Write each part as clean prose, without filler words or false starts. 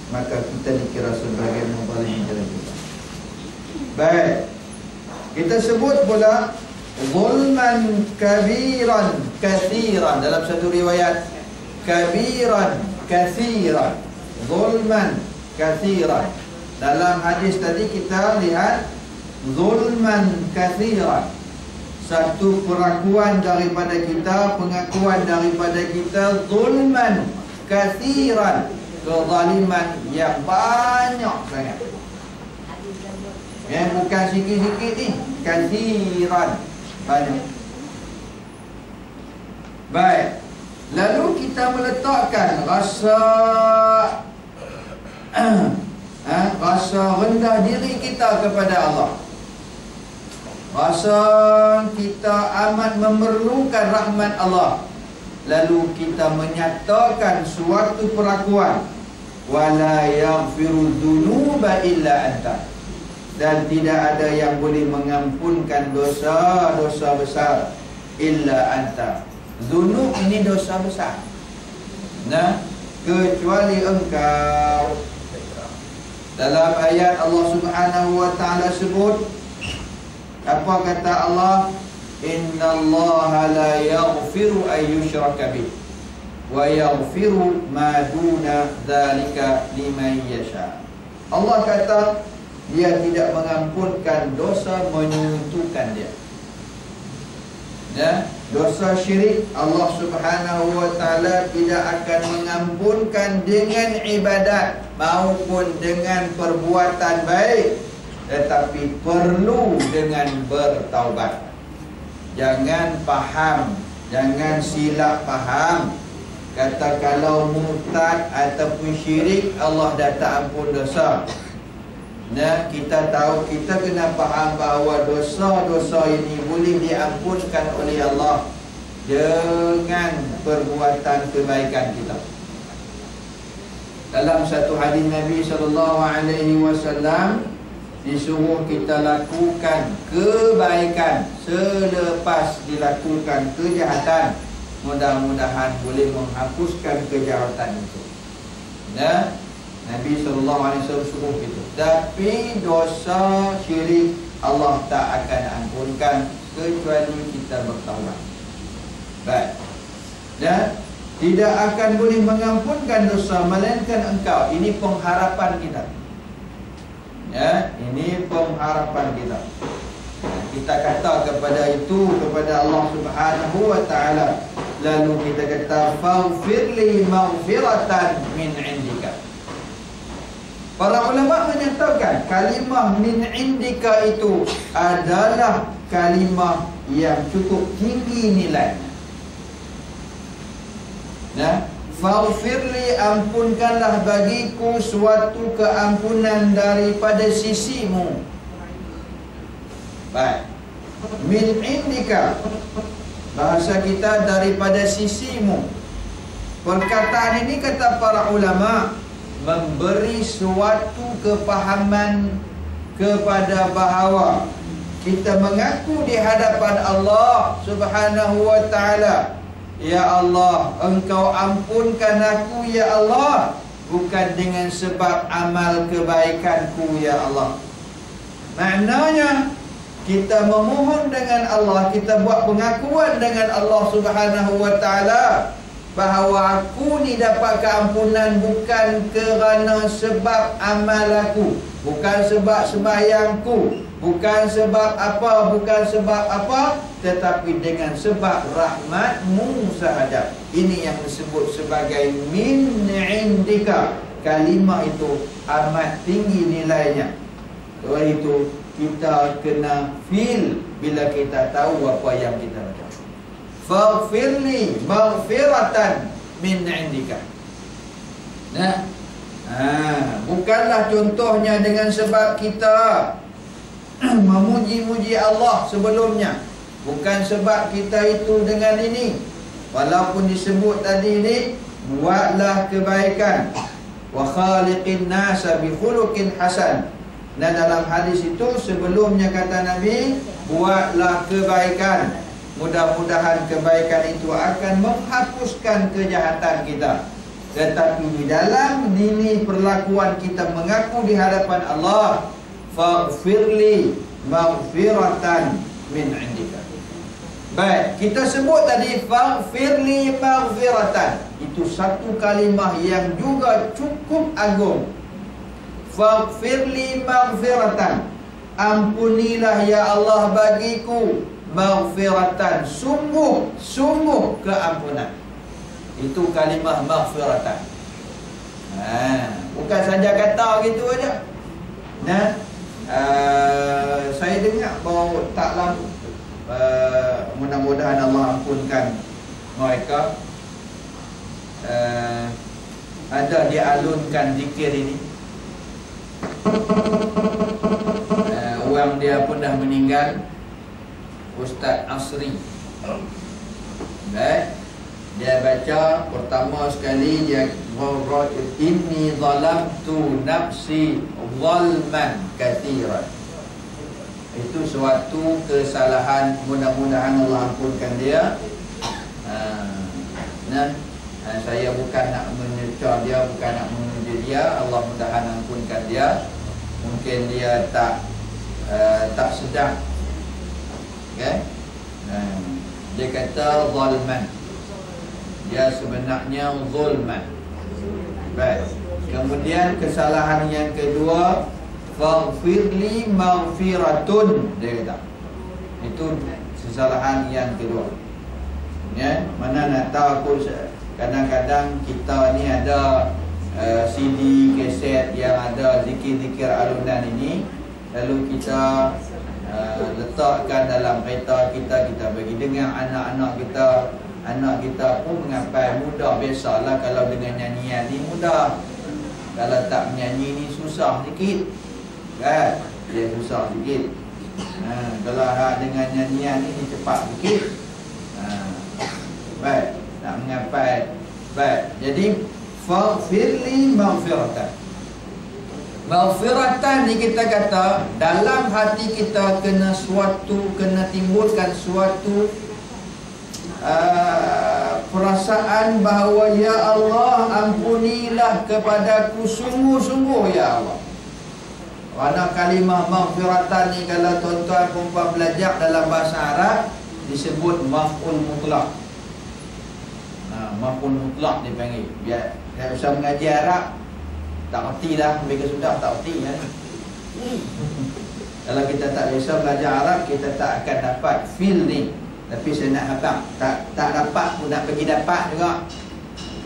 maka kita dikira sebagai zalim juga. Baik, kita sebut pula zulman kabiran kathiran. Dalam satu riwayat kabiran kathiran, zulman kathiran. Dalam hadis tadi kita lihat zulman kathiran, satu perakuan daripada kita, pengakuan daripada kita, zulman kathiran, kezaliman yang banyak sangat. Bukan sikit-sikit ni, kathiran, banyak. Baik, lalu kita meletakkan rasa rasa rendah diri kita kepada Allah, rasa kita amat memerlukan rahmat Allah, lalu kita menyatakan suatu perakuan, wala yaghfiru dzunuba illa anta, dan tidak ada yang boleh mengampunkan dosa-dosa besar illa anta. Dzunub ini dosa besar, nah, kecuali engkau. Dalam ayat Allah Subhanahu wa ta'ala sebut, apa kata Allah? Innallaha la yaghfiru an yushraka bih wa yaghfiru ma duna dzalika liman yasha. Allah kata Dia tidak mengampunkan dosa menyentuhkan dia. Ya, dosa syirik Allah Subhanahu wa ta'ala tidak akan mengampunkan dengan ibadat maupun dengan perbuatan baik, tetapi perlu dengan bertaubat. Jangan faham, jangan silap faham, kata kalau murtad ataupun syirik Allah dah tak ampun dosa. Nah, kita tahu, kita kena faham bahawa dosa-dosa ini boleh diampunkan oleh Allah dengan perbuatan kebaikan kita. Dalam satu hadis Nabi SAW disuruh kita lakukan kebaikan selepas dilakukan kejahatan. Mudah-mudahan boleh menghapuskan kejahatan itu. Nah, Nabi SAW suruh itu. Tapi dosa syirik Allah tak akan ampunkan kecuali kita bertaubat. Baik. Dan tidak akan boleh mengampunkan dosa melainkan engkau. Ini pengharapan kita. Ya, ini pengharapan kita. Kita kata kepada itu, kepada Allah Subhanahu wa ta'ala. Lalu kita kata faghfirli maghfiratan min indika. Para ulama menyatakan kalimah min indika itu adalah kalimah yang cukup tinggi nilainya. Nah, faghfirli, ampunkanlah bagiku suatu keampunan daripada sisimu. Baik. Min indika, bahasa kita daripada sisimu. Perkataan ini kata para ulama memberi suatu kepahaman kepada bahawa kita mengaku di hadapan Allah Subhanahu wa ta'ala, ya Allah, engkau ampunkan aku ya Allah, bukan dengan sebab amal kebaikanku ya Allah. Maknanya kita memohon dengan Allah, kita buat pengakuan dengan Allah Subhanahu wa ta'ala bahawa aku ni dapat keampunan bukan kerana sebab amal aku, bukan sebab sembahyangku, bukan sebab apa, tetapi dengan sebab rahmatmu sahaja. Ini yang disebut sebagai min indika. Kalimah itu amat tinggi nilainya. Oleh itu kita kena feel bila kita tahu apa yang kita baca. Faghfirli maghfiratan min indika. Nah, bukanlah contohnya dengan sebab kita memuji-muji Allah sebelumnya, bukan sebab kita itu dengan ini. Walaupun disebut tadi ini, buatlah kebaikan, wa khaliqin nasa bi khuluqin hasan. Dan dalam hadis itu sebelumnya kata Nabi, buatlah kebaikan, mudah-mudahan kebaikan itu akan menghapuskan kejahatan kita. Tetapi di dalam dini perlakuan kita mengaku di hadapan Allah, faghfirli maghfiratan min indika. Baik, kita sebut tadi faghfirli maghfiratan. Itu satu kalimah yang juga cukup agung. Faghfirli maghfiratan. Ampunilah ya Allah bagiku maghfiratan, sungguh keampunan. Itu kalimah maghfiratan. Bukan saja kata gitu aja. Nah, saya dengar bahawa tak lama, mudah-mudahan Allah ampunkan mereka, ada dialunkan zikir ini. Orang dia pun dah meninggal, Ustaz Asri. Baik, dia baca pertama sekali, dia inni zalamtu nafsi zalman katsiran. Itu suatu kesalahan, mudah-mudahan Allah ampunkan dia. Saya bukan nak menyerca dia, bukan nak memuji dia. Allah mudahan ampunkan dia. Mungkin dia tak sedar. Okay? Dia kata zalman, dia sebenarnya zulman. Baik. Kemudian kesalahan yang kedua, faghfirli maghfiratun, dia kata. Itu kesalahan yang kedua. Ya, mana nak tahu, aku kadang-kadang kita ni ada CD, kaset yang ada zikir-zikir alunan ini, lalu kita letakkan dalam kereta kita, kita bagi dengar anak-anak kita. Anak kita pun mengapai, mudah. Biasalah kalau dengan nyanyian ni mudah, kalau tak menyanyi ni susah sikit, kan? Dia susah sikit. Kalau dengan nyanyian ni cepat sikit. Baik, nak mengapai. Baik, jadi faghfirli maghfiratan. Maghfiratan ni kita kata dalam hati kita kena timbulkan suatu perasaan bahawa ya Allah, ampunilah kepadaku sungguh-sungguh ya Allah. Kerana kalimah maghfiratan ni kalau tuan-tuan perempuan belajar dalam bahasa Arab disebut maf'ul mutlak. Maf'ul mutlak dipanggil. Biar saya usah mengaji Arab, tak erti dah, mereka sudah tak erti kan? Kalau kita tak biasa belajar Arab, kita tak akan dapat feel ni. Tapi saya nak abang, tak dapat pun nak bagi dapat juga.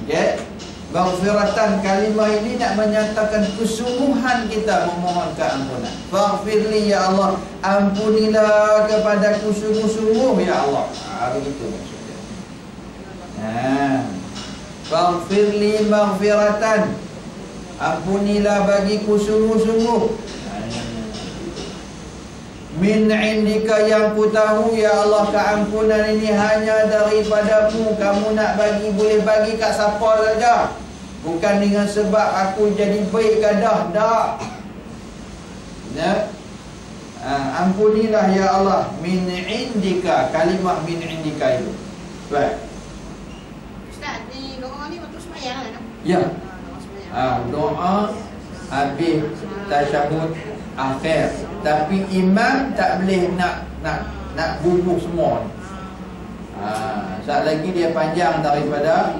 Okay? Maghfiratan, kalimah ini nak menyatakan kesungguhan kita memohon keampunan. Faghfirli ya Allah, ampunilah kepadaku sungguh-sungguh ya Allah. Begitu maksudnya. Faghfirli maghfiratan, ampunilah bagiku sungguh-sungguh. Min indika, yang ku tahu ya Allah, keampunan ini hanya daripadamu. Kamu nak bagi, boleh bagi kat siapa saja, bukan dengan sebab aku jadi baik kadah, dak. Ya? Ampunilah ya Allah, min indika, kalimah min indika itu. Baik. Ustaz, ni doa ni waktu sembahyang kan? Ya. Doa habis tasyahud akhir. Tapi imam tak boleh nak bubuh semua ni. Saat lagi dia panjang daripada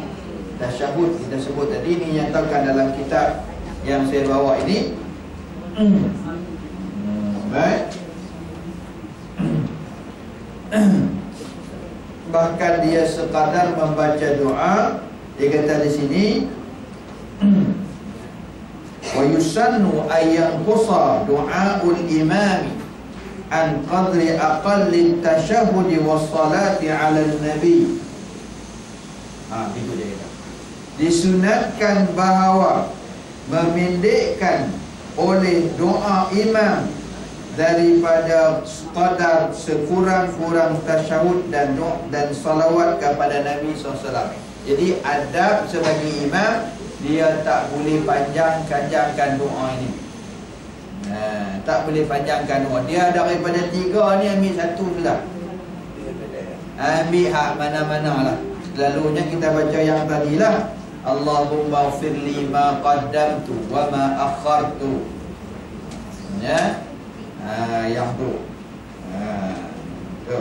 tasyahud kita sebut tadi. Ini yang nyatakan dalam kitab yang saya bawa ini. Baik. Bahkan dia sekadar membaca doa, dia kata di sini wa yusannu ayyan qusa du'aul imami an qadri aqalli tashahhud was salati 'ala nabi. Itu dia kata. Disunatkan bahawa memendekkan oleh doa imam daripada qadar sekurang-kurang tasyahud dan salawat kepada Nabi SAW. Jadi adab sebagai imam, dia tak boleh panjangkan doa ini. Tak boleh panjangkan doa. Dia daripada 3 ni ambil 1 sudah. Ambil hak mana-mana lah. Selalunya kita baca yang tadilah. Allahumma ighfirli ma qaddamtu wa ma akhartu. Ya. Yang tu. Tu.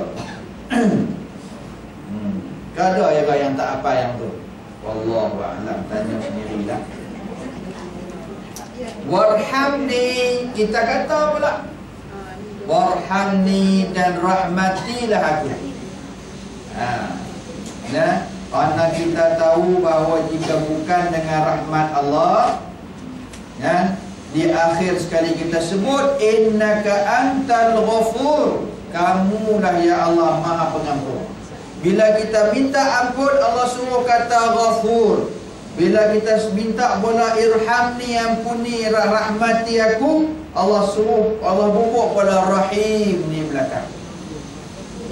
Ada yang tak apa yang tu. Wallahu a'lam, tanya sendirilah. Warhamni, kita kata pula warhamni dan rahmatilah aku. Nah, karena kita tahu bahawa jika bukan dengan rahmat Allah, ya, di akhir sekali kita sebut innaka antal ghafur, kamulah ya Allah Maha Pengampun. Bila kita minta ampun, Allah suruh kata ghafur. Bila kita minta pula irhamni, ampuni, rahmati aku, Allah suruh, Allah bubuk pada rahim di belakang.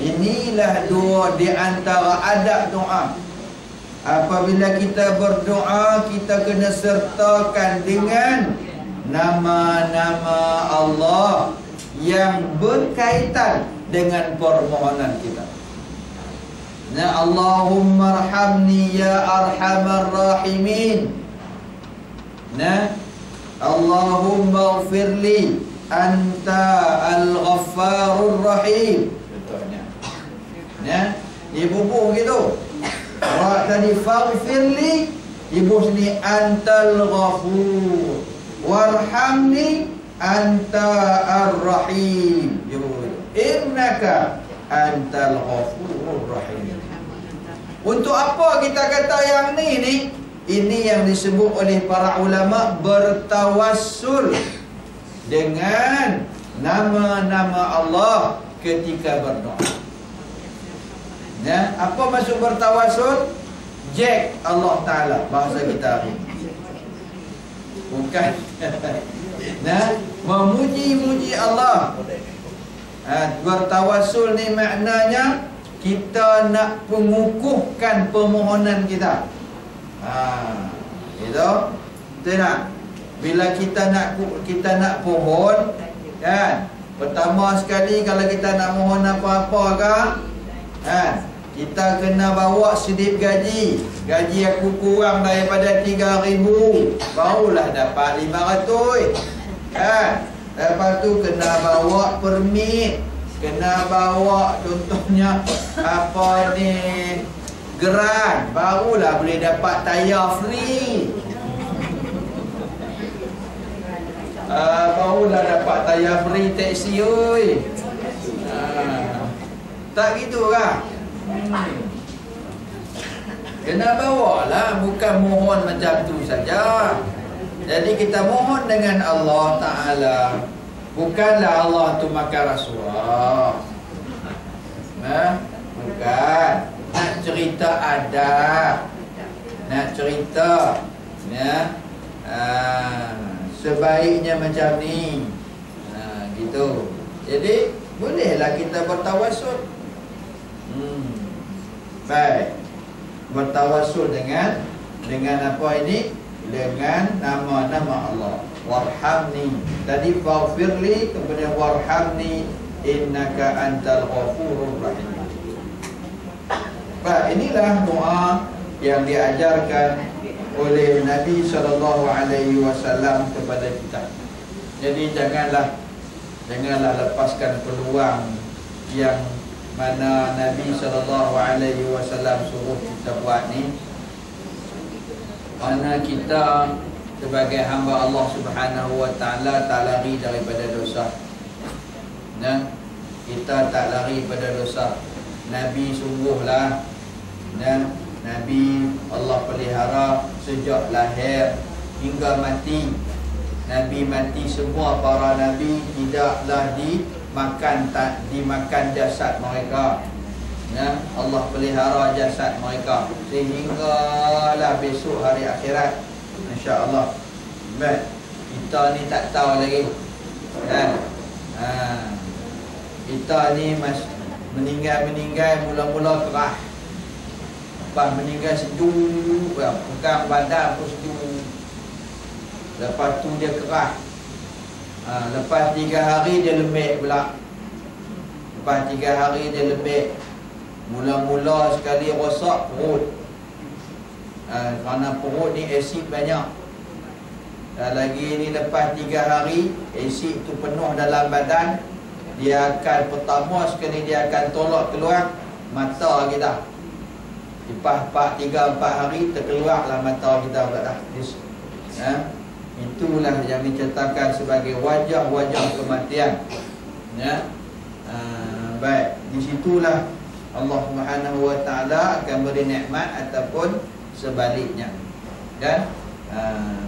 Inilah dua di antara adab doa. Apabila kita berdoa, kita kena sertakan dengan nama-nama Allah yang berkaitan dengan permohonan kita. Nah, Allahumma arhamni ya arhamar rahimin. Nah, Allahumma ighfirli anta al-ghaffarur rahim. Contohnya. Nah, ibu gitu. Orang tadi faghfirli, ibu sini antal ghafur. Warhamni anta ar-rahim. Innaka antal ghafurur rahim. Untuk apa kita kata yang ni? Ini yang disebut oleh para ulama bertawassul dengan nama-nama Allah ketika berdoa. Ya, apa maksud bertawassul? Jack Allah Ta'ala, bahasa kita ni. Bukan. Nah, memuji-muji Allah. Bertawassul ni maknanya kita nak pengukuhkan permohonan kita. Gitu. Betul tak? Bila kita nak pohon, kan? Pertama sekali kalau kita nak mohon apa-apa kan? Kita kena bawa sedip gaji. Gaji aku kurang daripada 3,000, barulah dapat 500. Kan? Lepas tu kena bawa permit, kena bawa contohnya apa ni, geran, barulah boleh dapat tayar free. Barulah dapat tayar free taksi oi. Tak gitu kan? Kena bawalah, bukan mohon macam tu saja. Jadi kita mohon dengan Allah Ta'ala. Bukanlah Allah tu makan rasuah. Bukan. Nak cerita adab, nak cerita, ya, sebaiknya macam ni, gitu. Jadi bolehlah kita bertawassul. Baik. Bertawassul dengan apa ini? Dengan nama-nama Allah. Warhamni. Tadi faghfirli, kemudian warhamni innaka antal ghafurur rahim. Baik, inilah doa yang diajarkan oleh Nabi SAW kepada kita. Jadi janganlah lepaskan peluang yang mana Nabi SAW suruh kita buat ni. Mana kita sebagai hamba Allah Subhanahu Wa Taala tak lari daripada dosa. Nah, kita tak lari pada dosa. Nabi sungguhlah, dan Nabi Allah pelihara sejak lahir hingga mati. Nabi mati, semua para Nabi tidaklah dimakan jasad mereka. Ya, Allah pelihara jasad mereka sehinggalah besok hari akhirat, insya-Allah. Baik, kita ni tak tahu lagi kan. Kita ni meninggal mula-mula kerah. Lepas meninggal sejuk, pegang badan pun sejuk. Lepas tu dia kerah. Lepas 3 hari dia lembek pula. Lepas 3 hari dia lembek. Mula-mula sekali rosak perut. Kerana perut ni asid banyak. Lagi ni lepas 3 hari asid tu penuh dalam badan, dia akan pertama sekali dia akan tolak keluar mata kita. Lepas 3-4 hari terkeluarlah mata kita pula dah. Itulah yang diceritakan sebagai wajah-wajah kematian. Baik, di situlah Allah Subhanahu wa taala akan beri nikmat ataupun sebaliknya. Dan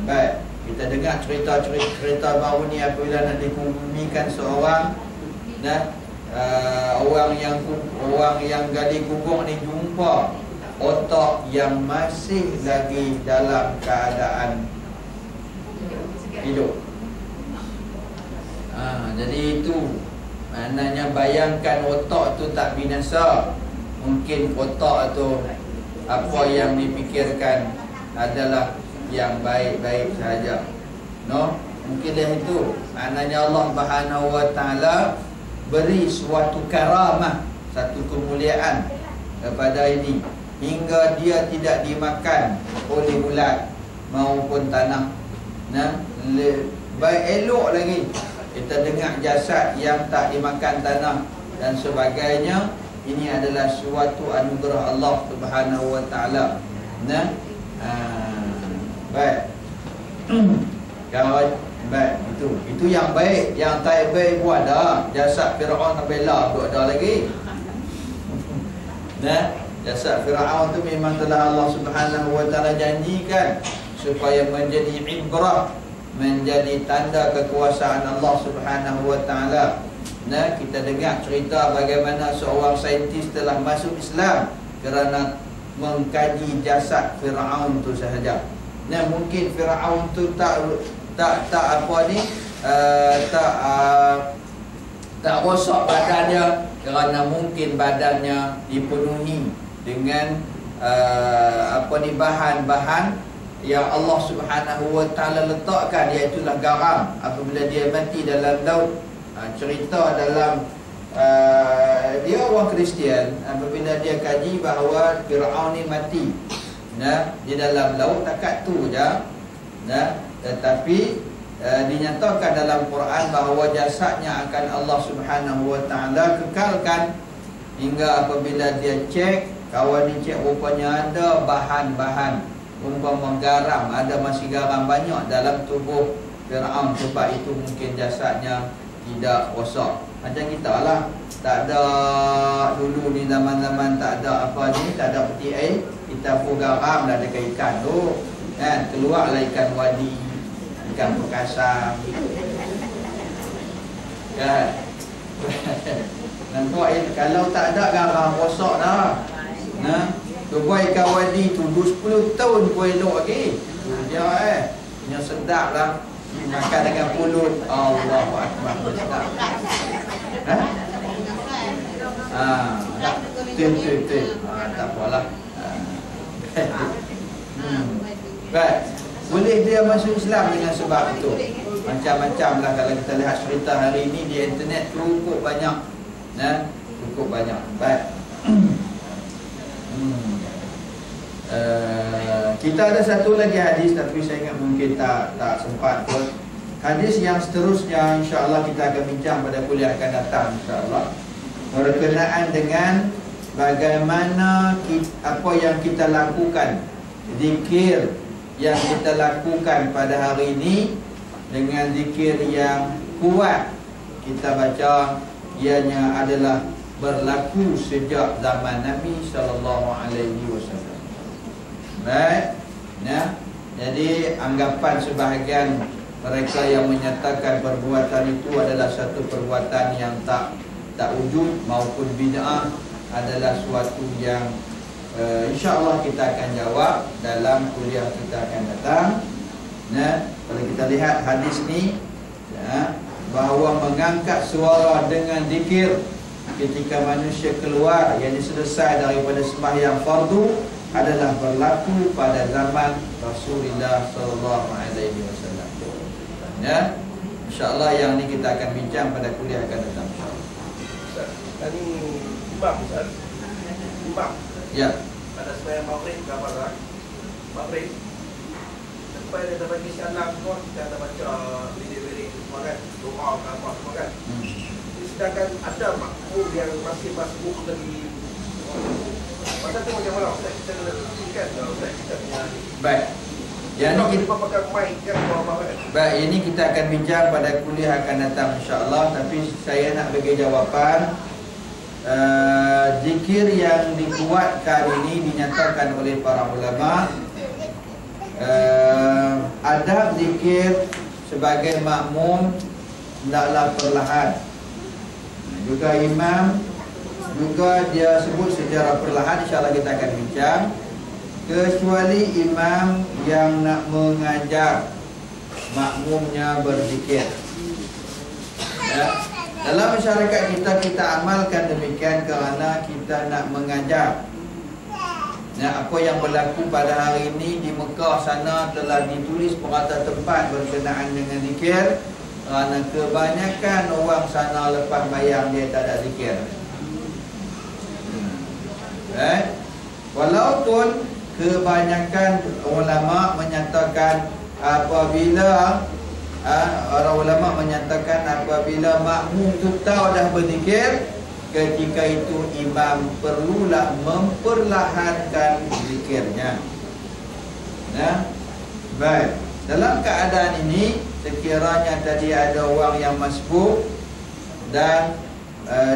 baik, kita dengar cerita baru ni apabila nak dikumikan seorang orang yang gali kubur ni jumpa otak yang masih lagi dalam keadaan hidup. Jadi itu maknanya bayangkan otak tu tak binasa. Mungkin otak tu apa yang dipikirkan adalah yang baik-baik saja. Mungkinlah itu. Maknanya Allah Subhanahu wa taala beri suatu karamah, satu kemuliaan kepada ini hingga dia tidak dimakan oleh ulat maupun tanah. Baik elok lagi kita dengar jasad yang tak dimakan tanah dan sebagainya. Ini adalah suatu anugerah Allah Subhanahu wa taala. Baik. Kawan, baik, itu yang baik. Yang tak baik pun ada. Jasad Firaun Bela pun ada lagi. Jasad Firaun tu memang telah Allah Subhanahu wa taala janjikan supaya menjadi ibrah, menjadi tanda kekuasaan Allah Subhanahu wa taala. Kita dengar cerita bagaimana seorang saintis telah masuk Islam kerana mengkaji jasad Firaun tu sahaja. Mungkin Firaun tu tak rosak badannya kerana mungkin badannya dipenuhi dengan bahan-bahan yang Allah Subhanahu wa taala letakkan, iaitu garam. Apabila dia mati dalam laut, cerita dalam dia orang Kristian, apabila dia kaji bahawa Firaun ni mati di dalam laut, takat tu je. Tetapi dinyatakan dalam Quran bahawa jasadnya akan Allah Subhanahu wa taala kekalkan hingga apabila dia cek, kawan ni cek, rupanya ada bahan-bahan umpama garam, ada masih garam banyak dalam tubuh Firaun. Sebab itu mungkin jasadnya tidak rosak. Macam kita lah, tak ada dulu ni zaman-zaman tak ada apa ni, tak ada peti air, kita pun garam dah dekat ikan tu kan, keluarlah ikan wadi, ikan perkasa kan. Nampak kalau tak ada garam rosak dah. Cuba ikan wadi tu 10 tahun pun elok lagi. Dia yang sedap lah. Makan dengan pulut. Allahu Akbar, sedap. Betul. Tak apalah. Baik. Boleh dia masuk Islam dengan sebab itu. Macam-macam lah kalau kita lihat cerita hari ini di internet, cukup banyak. Cukup banyak. Baik. Kita ada satu lagi hadis, tapi saya ingat mungkin tak sempat pun. Hadis yang seterusnya insya-Allah kita akan bincang pada kuliah akan datang insya-Allah, berkenaan dengan bagaimana apa yang kita lakukan, zikir yang kita lakukan pada hari ini dengan zikir yang kuat kita baca, ianya adalah berlaku sejak zaman Nabi SAW. Baik, jadi anggapan sebahagian mereka yang menyatakan perbuatan itu adalah satu perbuatan yang tak wujud maupun bid'ah adalah suatu yang insya-Allah kita akan jawab dalam kuliah kita akan datang. Kalau kita lihat hadis ni, bahawa mengangkat suara dengan zikir ketika manusia keluar, yang selesai daripada sembahyang fardu, adalah berlaku pada zaman Rasulullah SAW. InsyaAllah yang ni kita akan bincang pada kuliah akan datang. Tadi imam Ustaz. Imam. Ya. Pada sembahyang maghrib berapa rakaat? maghrib. Lepas dia dah bagi salam pun, kita dah baca lirik-lirik semua kan, doa ke apa semua kan. Sedangkan ada makmum yang masih masbuk lagi. Masa tu macam mana? Kita kena fikirkan kita punya. Baik. Yang ni kita pakai mic kan bawah kan. Baik, ini kita akan bincang pada kuliah akan datang insya-Allah, tapi saya nak bagi jawapan. Zikir yang dikuatkan ini dinyatakan oleh para ulama. Adab zikir sebagai makmum hendaklah perlahan. Juga imam juga dia sebut secara perlahan, insya-Allah kita akan bincang. Kecuali imam yang nak mengajar makmumnya berzikir. Ya. Dalam masyarakat kita amalkan demikian kerana kita nak mengajar. Ya, apa yang berlaku pada hari ini di Mekah sana telah ditulis perata tempat berkenaan dengan zikir. Kerana kebanyakan orang sana lepas bayang dia tak ada zikir. Walaupun kebanyakan ulama menyatakan apabila orang ulama menyatakan apabila makmum tu tahu dah berzikir, ketika itu imam perlulah memperlahankan zikirnya. Nah, baik. Dalam keadaan ini, sekiranya tadi ada orang yang masbuk dan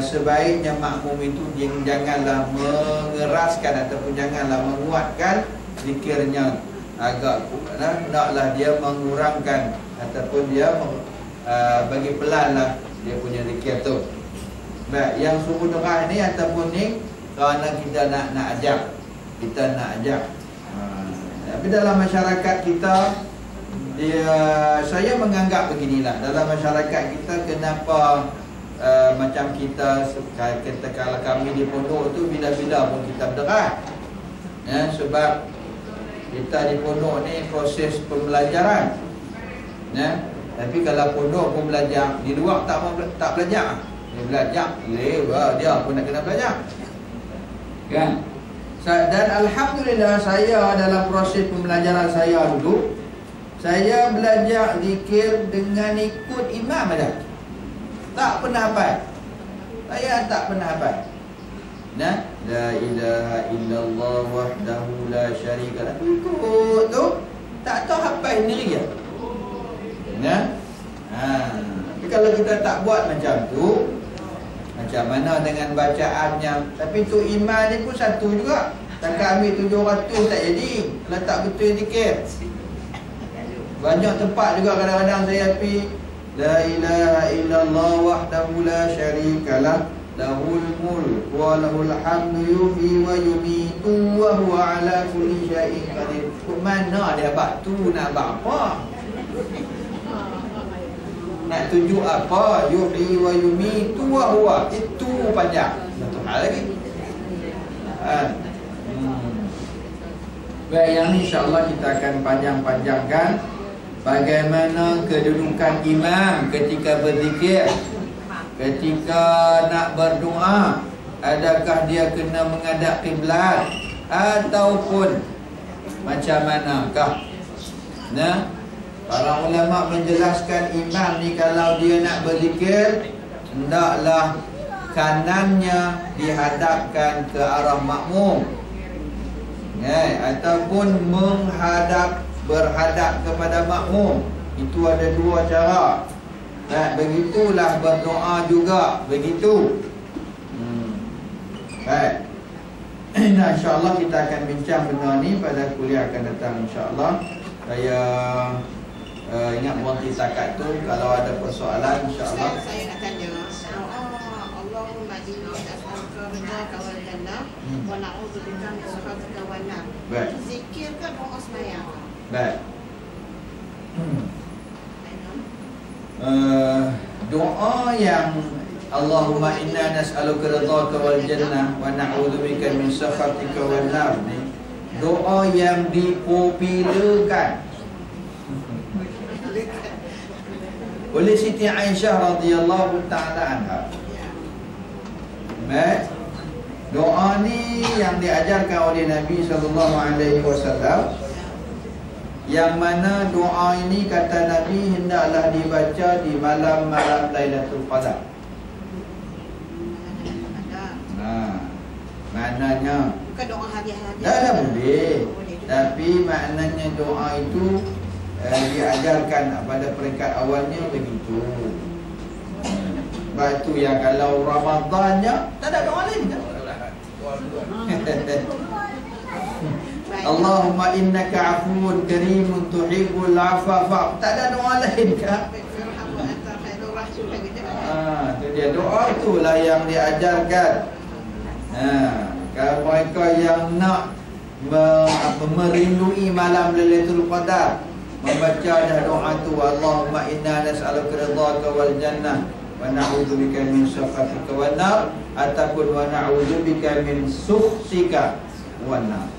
sebaiknya makmum itu janganlah mengeraskan ataupun janganlah menguatkan zikirnya agak, hendaklah dia mengurangkan ataupun dia bagi pelan lah dia punya zikir tu. Baik, yang subuh derah ni ataupun ni kerana kita nak ajak, kita nak ajak. Tapi dalam masyarakat kita saya menganggap beginilah, dalam masyarakat kita kenapa macam kita kalau kami di pondok tu bila-bila pun kita berderah. Ya, sebab kita di pondok ni proses pembelajaran. Ya, tapi kalau pondok pun belajar, di luar tak belajar. Dia belajar, dia pun nak kena belajar. Kan? Dan alhamdulillah saya dalam proses pembelajaran saya dulu, saya belajar zikir dengan ikut imam aja. Tak pernah hafal. Saya tak pernah hafal. Nah, la ilaha illallah wahdahu la syarika lah. Ikut tu tak tahu hafal sendiri ya. Nah. Tapi kalau kita tak buat macam tu, macam mana dengan bacaannya? Tapi tu iman ni pun satu juga. Takkan ambil 700 tak jadi. Kalau tak betul zikir. Banyak tempat juga kadang-kadang saya pergi, la ilaha illallah wahdahu la syarikalah lahul mulk wa lahul hamdu yuhyi wa yumiitu wa huwa ala kulli syai'in qadir. Mana dia bab tu nak bab apa? Nak tunjuk apa? Yuhyi wa yumiitu wa huwa. Itu panjang. Satu hal lagi. Baik, yang ni insya-Allah kita akan panjang-panjangkan bagaimana kedudukan imam ketika berzikir, ketika nak berdoa, adakah dia kena menghadap kiblat ataupun macam manakah? Nah, para ulama menjelaskan imam ni kalau dia nak berzikir, hendaklah kanannya dihadapkan ke arah makmum, ataupun berhadap kepada makmum. Itu ada dua cara. Begitulah berdoa juga begitu. Baik. Nah, insya-Allah kita akan bincang benda ni pada kuliah akan datang insya-Allah. Saya ingat monti takat tu kalau ada persoalan insya-Allah. Saya nak tanya. Allahumma jinna as'aluka ridhaka wal jannah wa na'udzubika min sakhatika wan nar. Baik. Zikir ke doa sembahyang? Baik. Doa yang Allahumma inna nas'aluka ridhaka wal jannah wa na'udzubika min sakhatika wan nar ni doa yang dipopularkan oleh Siti Aisyah radhiyallahu taala anha. Baik. Doa ni yang diajarkan oleh Nabi sallallahu alaihi wasallam yang mana doa ini kata Nabi hendaklah dibaca di malam-malam Lailatul Qadar. Maknanya bukan doa hadiah-hadiah. dah boleh. Tapi maknanya doa itu diajarkan pada peringkat awalnya begitu. Sebab tu yang kalau Ramadannya tak ada doa lain kan? Allahumma innaka afuun karimun tuhibbul afwa. Tak ada doa lain kan? Tu dia, doa itulah yang diajarkan. Kalau mereka yang nak merindui malam Lailatul Qadar, membaca dah doa tu, Allahumma inna nas'aluka ridhaka wal jannah wa na'udzubika min sakhatika wan nar, ataupun wa na'udzubika min sukhtika wan nar.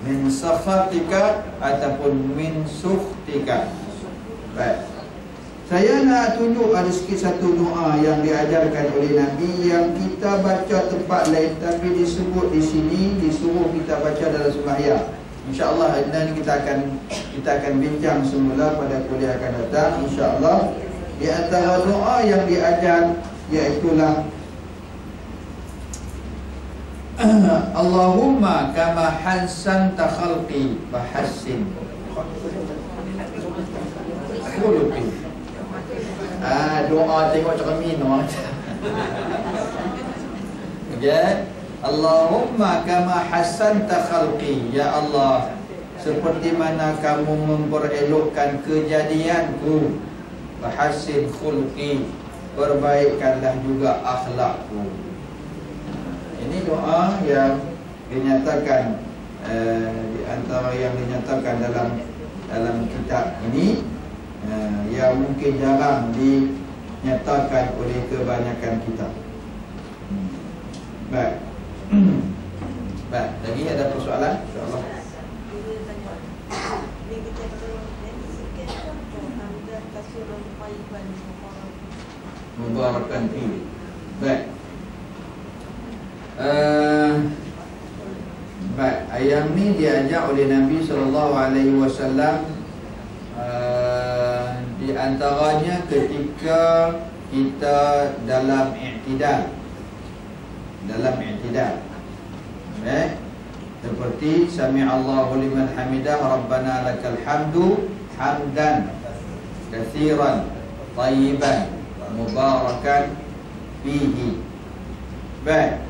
Min sakhatika ataupun min sukhtika. Baik. Saya nak tunjuk ada sikit satu doa yang diajarkan oleh Nabi yang kita baca tempat lain tapi disebut di sini, disuruh kita baca dalam sembahyang. InsyaAllah nanti kita akan bincang semula pada kuliah akan datang insyaAllah. Di antara doa yang diajar iaitulah Allahumma kama hansanta khalqi fahassin khuluqi. Doa tengok cermin orang. Okey. Allahumma kama hasanta khalqi, ya Allah, seperti mana kamu memperelokkan kejadianku, fahassin khulqi, perbaikkanlah juga akhlakku. Ini doa yang dinyatakan di antara yang dinyatakan dalam kitab ini, yang mungkin jarang dinyatakan oleh kebanyakan kita. Baik. Baik, lagi ada persoalan? InsyaAllah. Mubarakan fi. Baik. Baik, ayat ni diajak oleh Nabi SAW. Di antaranya ketika kita dalam i'tidal. Seperti sami'allahu liman hamidah rabbana lakal hamdu hamdan katsiran tayyiban mubarakan fihi. Baik,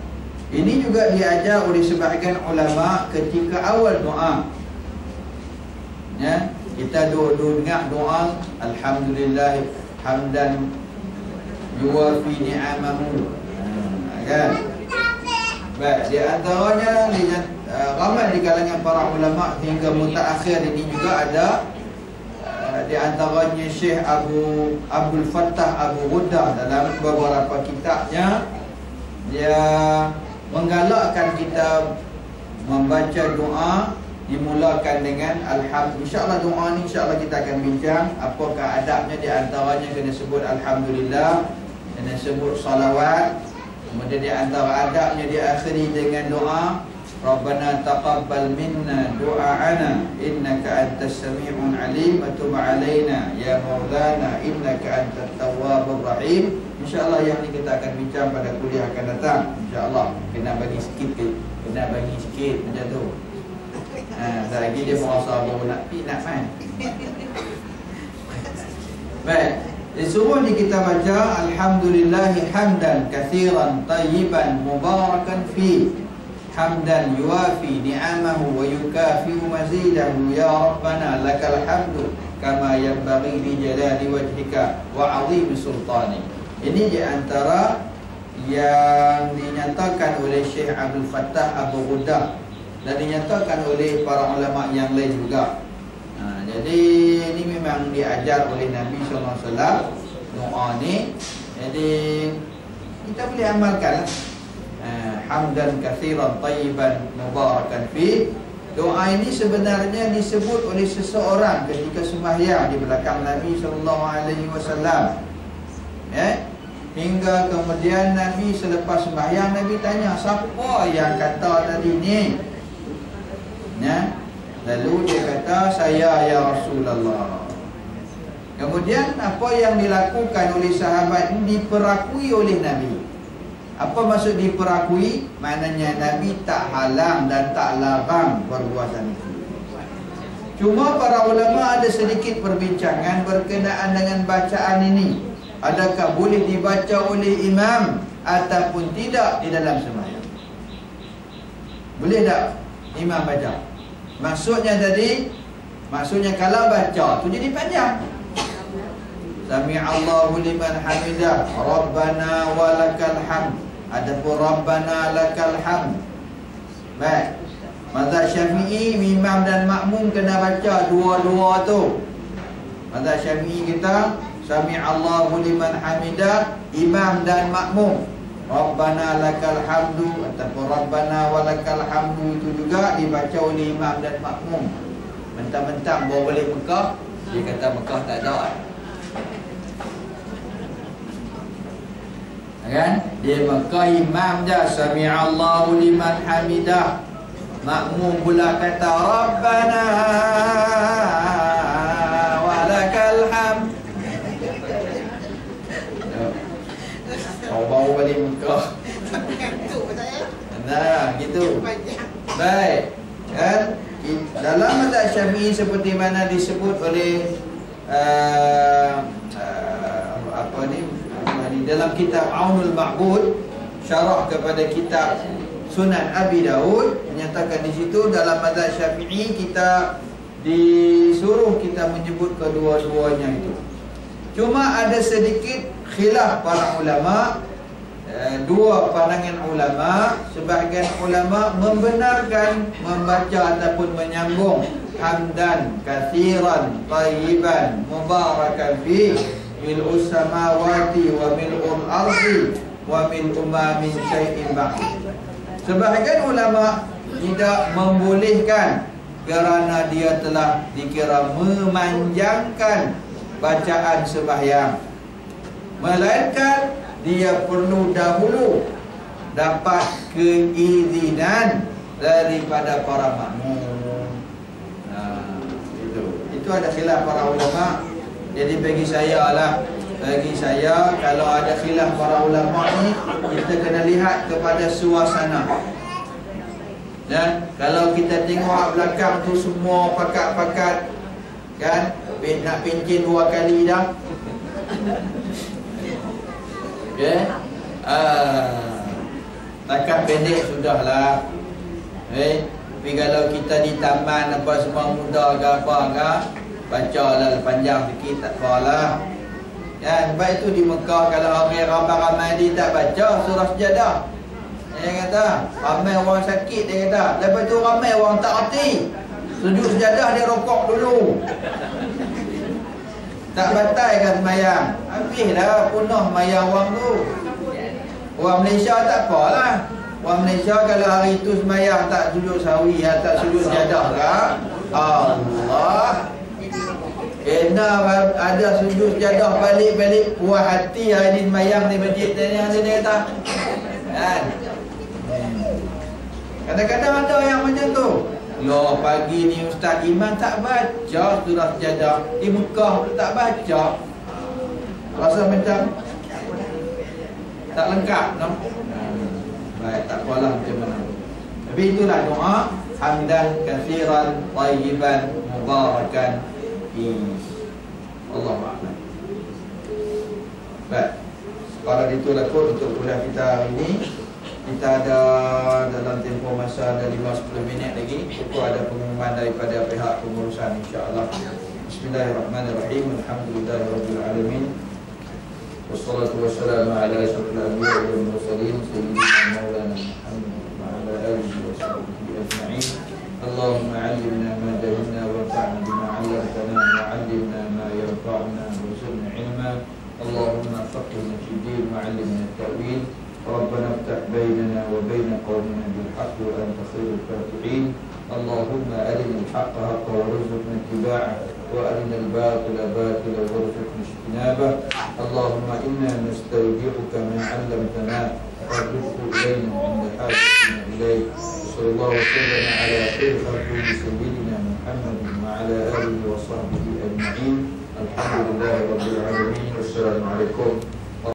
ini juga diajar oleh sebahagian ulama ketika awal doa. Ya, kita dengar doa alhamdulillah hamdan yuwafi ni'amahu. Kan? Baik, di antaranya ramai di kalangan para ulama hingga mutaakhir ini juga ada di antaranya Syekh Abdul Fattah Abu Ghuddah dalam beberapa kitabnya, dia menggalakkan kita membaca doa dimulakan dengan alhamdulillah. InsyaAllah doa ni insyaAllah kita akan bincang apakah adabnya. Di antaranya kena sebut alhamdulillah, kena sebut salawat. Kemudian di antara adabnya diakhiri dengan doa Rabbana taqabbal minna du'a'ana innaka antas sami'un alim wa tub 'alaina ya maulana innaka antat tawwabur rahim. InsyaAllah yang ni kita akan bincang pada kuliah akan datang InsyaAllah. Kena bagi sikit macam tu. Lagi dia merasa baru nak main. Baik, disuruh di kita baca alhamdulillahi hamdan katsiran tayyiban mubarakan fi, hamdan yuwafi ni'amahu wa yukafi'u mazidahu ya rabbana lakal hamdu kama yanbaghi li jalali wajhika wa 'azimi sultani. Ini di antara yang dinyatakan oleh Syekh Abdul Fattah Abu Ghuddah dan dinyatakan oleh para ulama yang lain juga. Jadi ini memang diajar oleh Nabi SAW doa ni. Jadi kita boleh amalkan lah. Hamdan katsiran tayyiban mubarakan fi. Doa ini sebenarnya disebut oleh seseorang ketika sembahyang di belakang Nabi SAW. Hingga kemudian Nabi selepas sembahyang, Nabi tanya, siapa yang kata tadi ni? Lalu dia kata, saya ya Rasulullah. Kemudian apa yang dilakukan oleh sahabat ini diperakui oleh Nabi. Apa maksud diperakui? Maknanya Nabi tak halang dan tak larang perbuatan itu. Cuma para ulama ada sedikit perbincangan berkenaan dengan bacaan ini. Adakah boleh dibaca oleh imam ataupun tidak di dalam sembahyang? Boleh tak imam baca? Maksudnya kalau baca tu jadi panjang. Sami'allahu liman hamidah, Rabbana walakal hamd. Adapun Rabbana lakal hamd. Baik. Mazhab Syafi'i, imam dan makmum kena baca dua-dua tu. Mazhab Syafi'i kita Sami'allahu liman hamidah, imam dan makmum. Rabbana lakal hamdu ataupun Rabbana walakal hamdu itu juga dibaca oleh imam dan makmum. Mentang-mentang bawa balik Mekah, dia kata Mekah tak ada. Kan? Dia Mekah imam je Sami'allahu liman hamidah, makmum pula kata Rabbana walakal hamd. Kau bawa balik Mekah. Nah, gitu. Baik. Kan? Dalam mazhab Syafi'i seperti mana disebut oleh dalam kitab Aunul Ma'bud, syarah kepada kitab Sunan Abi Daud, menyatakan di situ dalam mazhab Syafi'i kita disuruh kita menyebut kedua-duanya itu. Cuma ada sedikit khilaf para ulama, dua pandangan ulama. Sebahagian ulama membenarkan membaca ataupun menyambung hamdan katsiran tayyiban mubarakan fi mil'us samawati wa mil'ul ardi wa mil'u ma min syai'in ba'd. Sebahagian ulama tidak membolehkan kerana dia telah dikira memanjangkan bacaan sembahyang, melainkan dia perlu dahulu dapat keizinan daripada para makmum. Itu ada khilaf para ulama. Jadi bagi saya kalau ada khilaf para ulama ni, kita kena lihat kepada suasana. Dan kalau kita tengok belakang tu semua pakat-pakat, kan, nak pencin 2 kali dah. Okay. Takat pendek sudahlah. Tapi kalau kita di taman apa semua muda ke apa ke, baca lah panjang sikit tak apalah. Kan, sebab itu di Mekah kalau orang ramai-ramai dia tak baca surah Sajadah. Dia kata ramai orang sakit, dia kata. Lepas tu ramai orang tak erti. Sujud Sajadah dia rokok dulu. Tak batalkan sembahyang. Habislah punah sembahyang orang tu. Orang Malaysia tak apalah. Orang Malaysia kalau hari tu sembahyang tak sujud sawi, tak sujud Sajadah lah, Allah, kena ada sujud Sajadah balik-balik puas hati hari ni sembahyang di masjid dia kata. Kan? Kadang-kadang ada yang macam tu. Loh, pagi ni Ustaz Iman tak baca surah Sajadah, di Mekah tu tak baca. Rasa macam tak lengkap, no? Baik, tak apalah macam mana. Tapi itulah doa hamdan katsiran tayyiban mubarakan fi. Allahu a'lam. Baik. Kalau itulah kot untuk kuliah kita hari ini. Kita ada dalam tempoh masa ada 5-10 minit lagi. Itu ada pengumuman daripada pihak pengurusan, insya-Allah. Bismillahirrahmanirrahim. Alhamdulillahirabbil alamin. Wassalatu wassalamu ala asyrafil anbiya'i wal mursalin sayyidina maulana Muhammad wa ala alihi wa sahbihi ajma'in. Allahumma 'allimna ma jahilna wanfa'na bima 'allamtana wa 'allimna ma yanfa'una warzuqna 'ilma. Allahumma faqihna fid din wa 'allimna at-ta'wil. ربنا افتح بيننا وبين قومنا بالحق وأنت خير الفاتحين. اللهم أرنا الحق حقا وارزقنا اتباعه وأرنا الباطل باطلا وارزقنا اجتنابه. اللهم إنا نستودعك ما علمتنا فارده إلينا عند حاجتنا إليه. وصلى الله وسلم على خير خلقه سيدنا محمد Muhammadin wa ala alihi wa sahbihi ajma'in. Alhamdulillahirabbil alamin. Wassalamualaikum